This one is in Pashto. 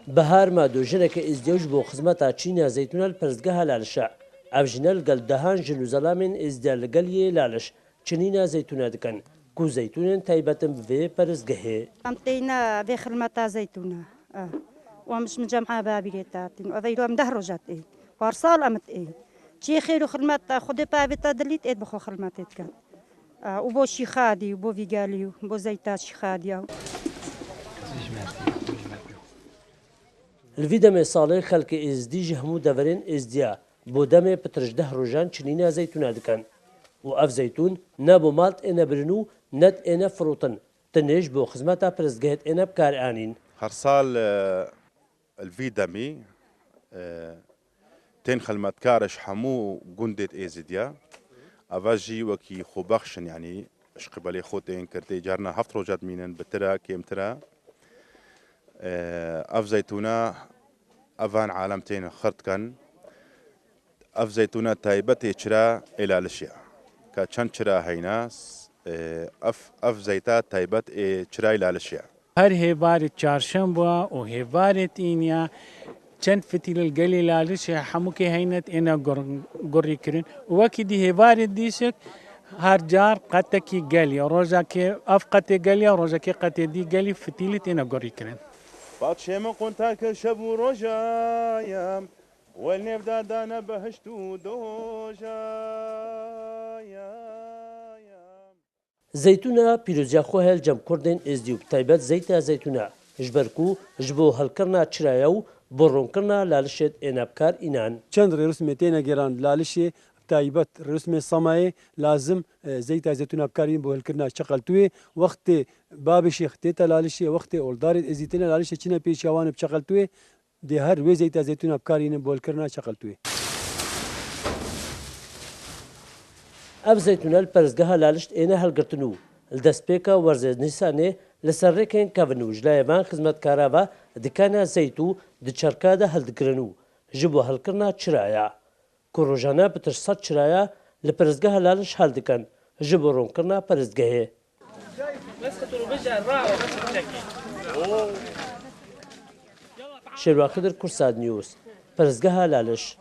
بهار مادو جنك ازديوج بو خدمتا چينا زيتون البرزگاه لالشا اوجنال قل دهان جلوزلامين ازديال قليه لالش چنينا زيتون دكن كو زيتون تايبتن بفي برزگاه امتينا في خدمتا زيتونه ومش مجمعه بابيتا وذيلو مدهرجات وارسال امت شي خير خدمت خدي بابيتا دليت بخو خدمتت كان وبو شيخادي وبو فيغاليو وبو زيتات شيخادي الفيدم صالح خلق ازدي جهمو دورين ازديا بودم بترجده روجان چنينا زيتون دكن واف زيتون نابو مالت انا برنو ند انا فروتن تنج بو خدمتا برزگهت انا بكارانين هرسال الفيدمي تين خلمت كارش حمو قندت ازديا افاجي وكي خوبخشن يعني اشقبالي خوتين كرتي جارنا هفت روجات مينن بترا كيم ترا اف زيتونا افان عالمتين خرط كان اف زيتونا تايبتي چرا الى الاشياء كاتشان چرا هيناس اف زيتا تايبت چرا الى الاشياء هر هيبار چارشنبه و هيبار تينيا چند فتيل القلي لالش حموكي هينت انا قري كرين وكي دي هيبار ديشك هرجار قتكي قلي روجاكي افقتي قلي روجاكي قتي دي قلي فتيلت انا قري كرين باتشي من قنتاك شبو رجايا والنبدا دانا بهشتو دوجايا زيتونا بيروزيا خوهل جم كردين ازديوب تايبت زيتا زيتونا جبركو جبو هلكرنا چرايو برونكرنا لالشت انابكار انان چند رسمتين جيران لالشي تايبت رسم صماي لازم زيت زيتون ابكارين بو هلكرنا شغلتوي وقت باب شيخ تيتا لالشي وقت اولدار ازيتنا لالشي چنا بيشوان بشغلتوي دي هر وي زيت زيتون ابكارين بو هلكرنا شغلتوي اف زيتونال برزگاه لالشت انا هلگرتنو الدسبيكا ورز نسانه لسركن كافنوج لايفان خدمت كاراوا دكانا زيتو دچركاده هلدگرنو جبو هلكرنا چرايا كروجانا بترصد چرايا لپرزگاه لالش هلدكن جبو رونكرنا پرزگاه شروع خضر كرساد نيوز پرزگاه لالش